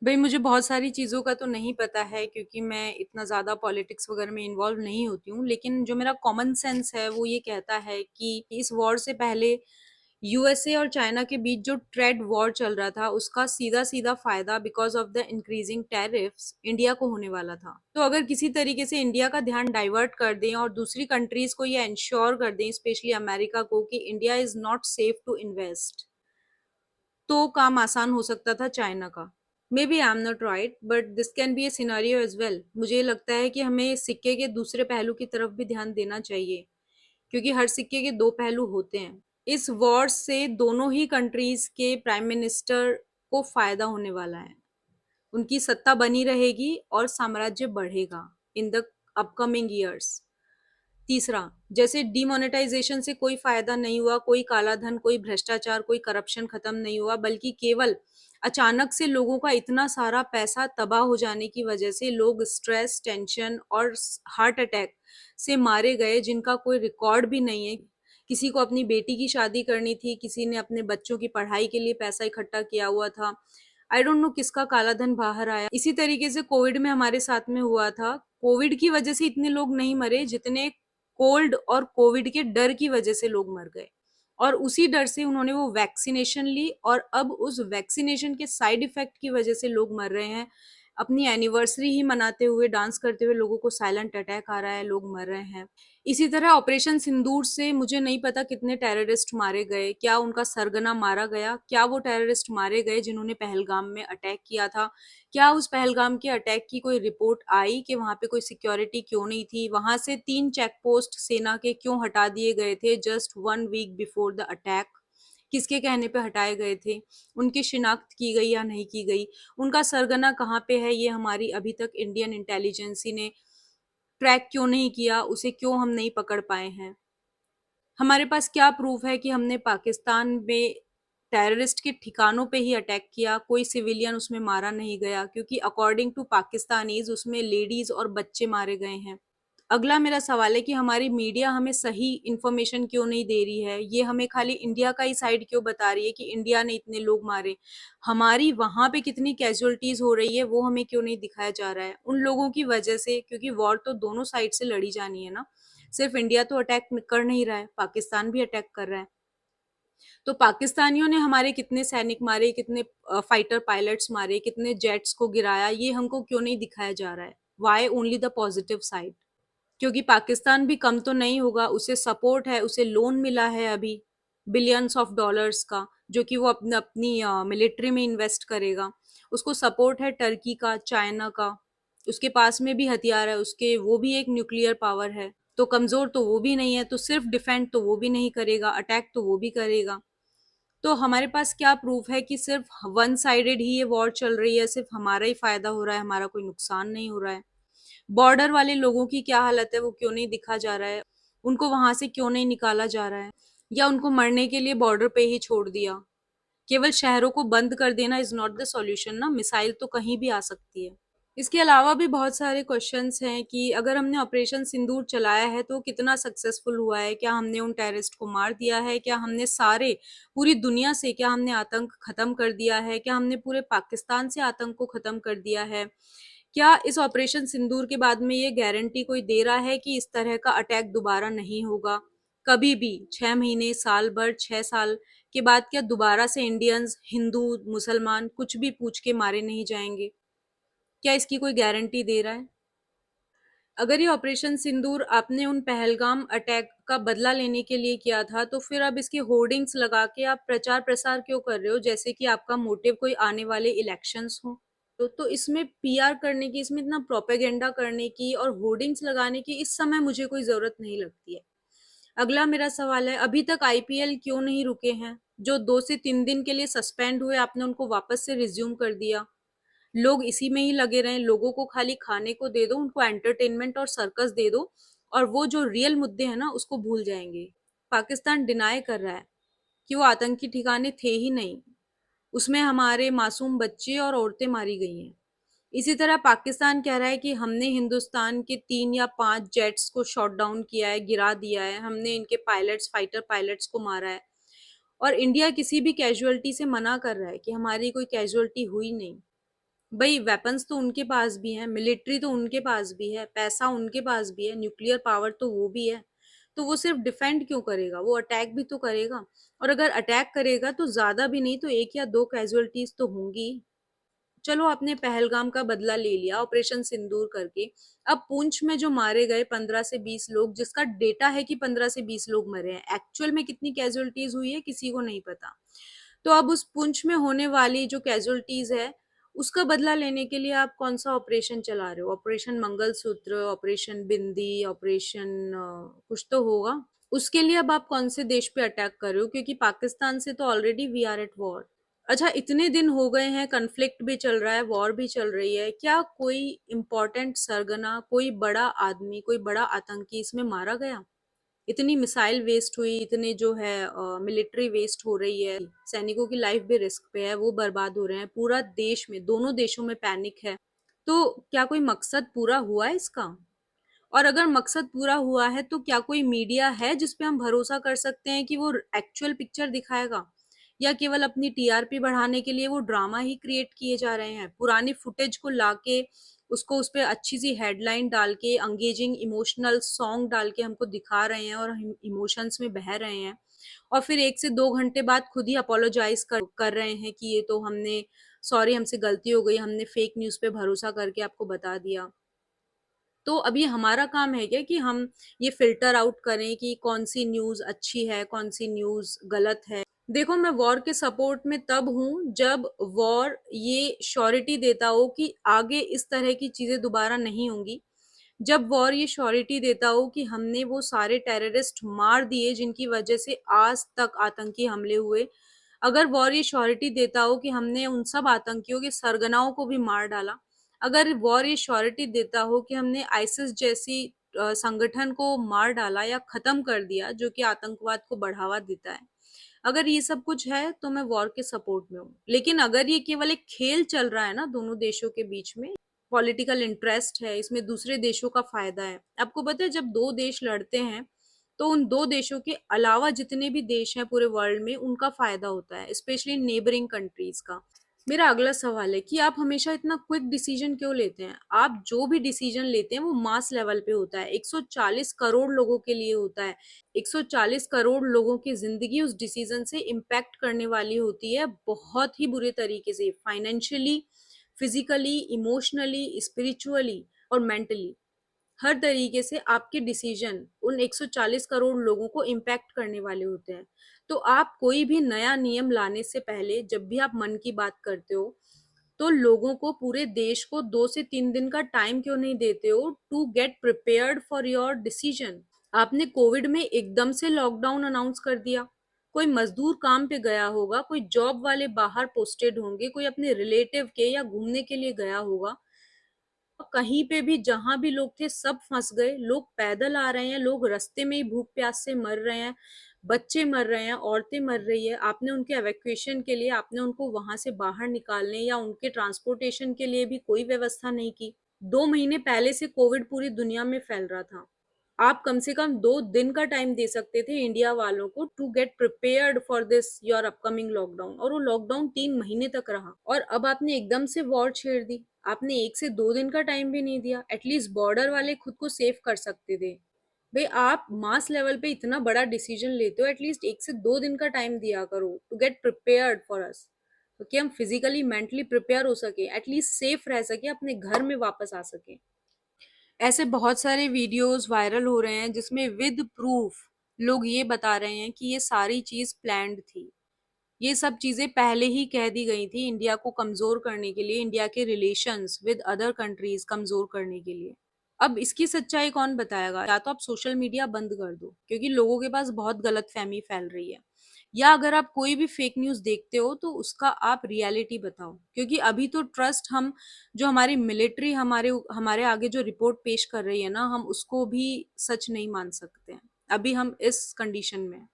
भई मुझे बहुत सारी चीज़ों का तो नहीं पता है क्योंकि मैं इतना ज़्यादा पॉलिटिक्स वगैरह में इन्वॉल्व नहीं होती हूँ। लेकिन जो मेरा कॉमन सेंस है वो ये कहता है कि इस वॉर से पहले यूएसए और चाइना के बीच जो ट्रेड वॉर चल रहा था उसका सीधा-सीधा फ़ायदा because of the increasing tariffs India को होने वाला था। तो अगर किसी तरीके से इंडिया का ध्यान डाइवर्ट कर दें और दूसरी कंट्रीज़ को ये एन्श्योर कर दें, स्पेशली अमेरिका को, कि India is not safe to invest, तो काम आसान हो सकता था चाइना का। Maybe I am not right but this can be a scenario as well. मुझे लगता है कि हमें सिक्के के दूसरे पहलू की तरफ भी ध्यान देना चाहिए क्योंकि हर सिक्के के दो पहलू होते हैं। इस वॉर से दोनों ही कंट्रीज के प्राइम मिनिस्टर को फायदा होने वाला है। उनकी सत्ता बनी रहेगी और साम्राज्य बढ़ेगा इन द अपकमिंग ईयर्स। तीसरा, जैसे डिमोनेटाइजेशन से कोई फायदा नहीं हुआ, कोई काला धन, कोई भ्रष्टाचार, कोई करप्शन खत्म नहीं हुआ, बल्कि केवल अचानक से लोगों का इतना सारा पैसा तबाह हो जाने की वजह से लोग स्ट्रेस, टेंशन और हार्ट अटैक से मारे गए जिनका कोई रिकॉर्ड भी नहीं है। किसी को अपनी बेटी की शादी करनी थी, किसी ने अपने बच्चों की पढ़ाई के लिए पैसा इकट्ठा किया हुआ था। आई डोंट नो किसका काला धन बाहर आया। इसी तरीके से कोविड में हमारे साथ में हुआ था। कोविड की वजह से इतने लोग नहीं मरे जितने कोल्ड और कोविड के डर की वजह से लोग मर गए, और उसी डर से उन्होंने वो वैक्सीनेशन ली और अब उस वैक्सीनेशन के साइड इफेक्ट की वजह से लोग मर रहे हैं। अपनी एनिवर्सरी ही मनाते हुए, डांस करते हुए लोगों को साइलेंट अटैक आ रहा है, लोग मर रहे हैं। इसी तरह ऑपरेशन सिंदूर से मुझे नहीं पता कितने टेररिस्ट मारे गए, क्या उनका सरगना मारा गया, क्या वो टेररिस्ट मारे गए जिन्होंने पहलगाम में अटैक किया था, क्या उस पहलगाम के अटैक की कोई रिपोर्ट आई कि वहां पे कोई सिक्योरिटी क्यों नहीं थी, वहां से 3 चेक पोस्ट सेना के क्यों हटा दिए गए थे just 1 week before the attack, किसके कहने पे हटाए गए थे, उनकी शिनाख्त की गई या नहीं की गई, उनका सरगना कहाँ पे है, ये हमारी अभी तक इंडियन इंटेलिजेंसी ने ट्रैक क्यों नहीं किया, उसे क्यों हम नहीं पकड़ पाए हैं। हमारे पास क्या प्रूफ है कि हमने पाकिस्तान में टेररिस्ट के ठिकानों पे ही अटैक किया, कोई सिविलियन उसमें मारा नहीं गया, क्योंकि अकॉर्डिंग टू पाकिस्तानीज उसमें लेडीज और बच्चे मारे गए हैं। अगला मेरा सवाल है कि हमारी मीडिया हमें सही इंफॉर्मेशन क्यों नहीं दे रही है, ये हमें खाली इंडिया का ही साइड क्यों बता रही है कि इंडिया ने इतने लोग मारे, हमारी वहां पे कितनी कैजुअलिटीज हो रही है वो हमें क्यों नहीं दिखाया जा रहा है उन लोगों की वजह से, क्योंकि वॉर तो दोनों साइड से लड़ी जानी है ना। सिर्फ इंडिया तो अटैक कर नहीं रहा है, पाकिस्तान भी अटैक कर रहा है। तो पाकिस्तानियों ने हमारे कितने सैनिक मारे, कितने फाइटर पायलट्स मारे, कितने जेट्स को गिराया, ये हमको क्यों नहीं दिखाया जा रहा है। Why only the positive side? क्योंकि पाकिस्तान भी कम तो नहीं होगा, उसे सपोर्ट है, उसे लोन मिला है अभी बिलियंस ऑफ डॉलर्स का, जो कि वो अपने अपनी मिलिट्री में इन्वेस्ट करेगा। उसको सपोर्ट है टर्की का, चाइना का, उसके पास में भी हथियार है, उसके वो भी एक न्यूक्लियर पावर है। तो कमजोर तो वो भी नहीं है, तो सिर्फ डिफेंड तो वो भी नहीं करेगा, अटैक तो वो भी करेगा। तो हमारे पास क्या प्रूफ है कि सिर्फ वन साइडेड ही ये वॉर चल रही है, सिर्फ हमारा ही फायदा हो रहा है, हमारा कोई नुकसान नहीं हो रहा है। बॉर्डर वाले लोगों की क्या हालत है वो क्यों नहीं दिखा जा रहा है, उनको वहां से क्यों नहीं निकाला जा रहा है, या उनको मरने के लिए बॉर्डर पे ही छोड़ दिया। केवल शहरों को बंद कर देना इज नॉट द सॉल्यूशन ना, मिसाइल तो कहीं भी आ सकती है। इसके अलावा भी बहुत सारे क्वेश्चंस हैं कि अगर हमने ऑपरेशन सिंदूर चलाया है तो कितना सक्सेसफुल हुआ है, क्या हमने उन टेररिस्ट को मार दिया है, क्या हमने सारे पूरी दुनिया से क्या हमने आतंक खत्म कर दिया है, क्या हमने पूरे पाकिस्तान से आतंक को खत्म कर दिया है, क्या इस ऑपरेशन सिंदूर के बाद में ये गारंटी कोई दे रहा है कि इस तरह का अटैक दोबारा नहीं होगा कभी भी, 6 महीने, साल भर, 6 साल के बाद क्या दोबारा से इंडियंस, हिंदू, मुसलमान कुछ भी पूछ के मारे नहीं जाएंगे? क्या इसकी कोई गारंटी दे रहा है? अगर ये ऑपरेशन सिंदूर आपने उन पहलगाम अटैक का बदला लेने के लिए किया था तो फिर अब इसके होर्डिंग्स लगा के आप प्रचार प्रसार क्यों कर रहे हो जैसे कि आपका मोटिव कोई आने वाले इलेक्शंस हो? तो इसमें पीआर करने की, इसमें इतना प्रोपेगेंडा करने की और होर्डिंग्स लगाने की इस समय मुझे कोई जरूरत नहीं लगती है। अगला मेरा सवाल है, अभी तक आईपीएल क्यों नहीं रुके हैं? जो 2 से 3 दिन के लिए सस्पेंड हुए आपने उनको वापस से रिज्यूम कर दिया। लोग इसी में ही लगे रहें, लोगों को खाली खाने को दे दो, उनको एंटरटेनमेंट और सर्कस दे दो, और वो जो रियल मुद्दे हैं ना उसको भूल जाएंगे। पाकिस्तान डिनाई कर रहा है कि वो आतंकी ठिकाने थे ही नहीं, उसमें हमारे मासूम बच्चे और औरतें मारी गई हैं। इसी तरह पाकिस्तान कह रहा है कि हमने हिंदुस्तान के 3 या 5 जेट्स को शॉट डाउन किया है, गिरा दिया है, हमने इनके पायलट्स, फाइटर पायलट्स को मारा है। और इंडिया किसी भी कैजुअलिटी से मना कर रहा है कि हमारी कोई कैजुअलिटी हुई नहीं। भाई वेपन्स तो उनके पास भी हैं, मिलिट्री तो उनके पास भी है, पैसा उनके पास भी है, न्यूक्लियर पावर तो वो भी है। तो वो सिर्फ डिफेंड क्यों करेगा, वो अटैक भी तो करेगा। और अगर अटैक करेगा तो ज्यादा भी नहीं तो एक या दो कैजुअलिटीज तो होंगी। चलो आपने पहलगाम का बदला ले लिया ऑपरेशन सिंदूर करके। अब पुंछ में जो मारे गए 15 से 20 लोग, जिसका डेटा है कि 15 से 20 लोग मरे हैं, एक्चुअल में कितनी कैजुअलिटीज हुई है किसी को नहीं पता। तो अब उस पुंछ में होने वाली जो कैजुअलिटीज है उसका बदला लेने के लिए आप कौन सा ऑपरेशन चला रहे हो? ऑपरेशन मंगलसूत्र, ऑपरेशन बिंदी, ऑपरेशन कुछ तो होगा। उसके लिए अब आप कौन से देश पे अटैक कर रहे हो? क्योंकि पाकिस्तान से तो already we are at war. अच्छा, इतने दिन हो गए हैं, कन्फ्लिक्ट भी चल रहा है, वॉर भी चल रही है, क्या कोई इम्पोर्टेंट सरगना, कोई बड़ा आदमी, कोई बड़ा आतंकी इसमें मारा गया? इतनी मिसाइल वेस्ट हुई, इतने जो है मिलिट्री वेस्ट हो रही है, सैनिकों की लाइफ भी रिस्क पे है, वो बर्बाद हो रहे हैं, पूरा देश में, दोनों देशों में पैनिक है। तो क्या कोई मकसद पूरा हुआ है इसका? और अगर मकसद पूरा हुआ है तो क्या कोई मीडिया है जिसपे हम भरोसा कर सकते हैं कि वो एक्चुअल पिक्चर दिखाएगा, या केवल अपनी टीआरपी बढ़ाने के लिए वो ड्रामा ही क्रिएट किए जा रहे हैं, पुरानी फुटेज को लाके उसको उस पे अच्छी सी हेडलाइन डाल के अंगेजिंग इमोशनल सॉन्ग डाल के हमको दिखा रहे हैं और हम इमोशंस में बह रहे हैं, और फिर 1 से 2 घंटे बाद खुद ही अपोलोजाइज कर रहे हैं कि ये तो हमने, सॉरी हमसे गलती हो गई, हमने फेक न्यूज पे भरोसा करके आपको बता दिया। तो अब ये हमारा काम है क्या कि हम ये फिल्टर आउट करें कि कौन सी न्यूज़ अच्छी है, कौन सी न्यूज़ गलत है? देखो, मैं वॉर के सपोर्ट में तब हूँ जब वॉर ये श्योरिटी देता हो कि आगे इस तरह की चीजें दोबारा नहीं होंगी। जब वॉर ये श्योरिटी देता हो कि हमने वो सारे टेररिस्ट मार दिए जिनकी वजह से आज तक आतंकी हमले हुए। अगर वॉर ये श्योरिटी देता हो कि हमने उन सब आतंकियों के सरगनाओं को भी मार डाला। अगर वॉर ये श्योरिटी देता हो कि हमने आईसिस जैसी संगठन को मार डाला या खत्म कर दिया जो कि आतंकवाद को बढ़ावा देता है। अगर ये सब कुछ है तो मैं वॉर के सपोर्ट में हूँ। लेकिन अगर ये केवल एक खेल चल रहा है ना दोनों देशों के बीच में, पॉलिटिकल इंटरेस्ट है इसमें, दूसरे देशों का फायदा है। आपको पता है जब दो देश लड़ते हैं तो उन दो देशों के अलावा जितने भी देश हैं पूरे वर्ल्ड में उनका फायदा होता है, स्पेशली नेबरिंग कंट्रीज का। मेरा अगला सवाल है कि आप हमेशा इतना क्विक डिसीजन क्यों लेते हैं? आप जो भी डिसीजन लेते हैं वो मास लेवल पे होता है, 140 करोड़ लोगों के लिए होता है। 140 करोड़ लोगों की जिंदगी उस डिसीजन से इम्पैक्ट करने वाली होती है, बहुत ही बुरे तरीके से, फाइनेंशियली, फिजिकली, इमोशनली, स्पिरिचुअली और मेंटली। हर तरीके से आपके डिसीजन उन 140 करोड़ लोगों को इम्पैक्ट करने वाले होते हैं। तो आप कोई भी नया नियम लाने से पहले जब भी आप मन की बात करते हो तो लोगों को, पूरे देश को 2 से 3 दिन का टाइम क्यों नहीं देते हो to get prepared for your decision? आपने कोविड में एकदम से लॉकडाउन अनाउंस कर दिया। कोई मजदूर काम पे गया होगा, कोई जॉब वाले बाहर पोस्टेड होंगे, कोई अपने रिलेटिव के या घूमने के लिए गया होगा। कहीं पे भी जहां भी लोग थे सब फंस गए, लोग पैदल आ रहे हैं, लोग रास्ते में ही भूख प्यास से मर रहे हैं, बच्चे मर रहे हैं, औरतें मर रही है। आपने उनके एवैक्यूएशन के लिए, आपने उनको वहां से बाहर निकालने या उनके ट्रांसपोर्टेशन के लिए भी कोई व्यवस्था नहीं की। 2 महीने पहले से कोविड पूरी दुनिया में फैल रहा था। आप कम से कम 2 दिन का टाइम दे सकते थे इंडिया वालों को to get prepared for this your upcoming lockdown, और वो लॉकडाउन 3 महीने तक रहा। और अब आपने एकदम से वॉर छेड़ दी। आपने 1 से 2 दिन का टाइम भी नहीं दिया, एटलीस्ट बॉर्डर वाले खुद को सेव कर सकते थे। भाई आप मास लेवल पे इतना बड़ा डिसीजन लेते हो, एटलीस्ट 1 से 2 दिन का टाइम दिया करो to get prepared for us, तो कि हम फिजिकली मेंटली प्रिपेयर हो सके, एटलीस्ट सेफ रह सके, अपने घर में वापस आ सके। ऐसे बहुत सारे वीडियोस वायरल हो रहे हैं जिसमें विद प्रूफ लोग ये बता रहे हैं कि ये सारी चीज प्लान्ड थी। ये सब चीजें पहले ही कह दी गई थी इंडिया को कमजोर करने के लिए, इंडिया के रिलेशंस विद अदर कंट्रीज कमजोर करने के लिए। अब इसकी सच्चाई कौन बताएगा? या तो आप सोशल मीडिया बंद कर दो क्योंकि लोगों के पास बहुत गलत फहमी फैल रही है, या अगर आप कोई भी फेक न्यूज देखते हो तो उसका आप रियलिटी बताओ, क्योंकि अभी तो ट्रस्ट हम, जो हमारी मिलिट्री हमारे हमारे आगे जो रिपोर्ट पेश कर रही है ना, हम उसको भी सच नहीं मान सकते हैं। अभी हम इस कंडीशन में हैं।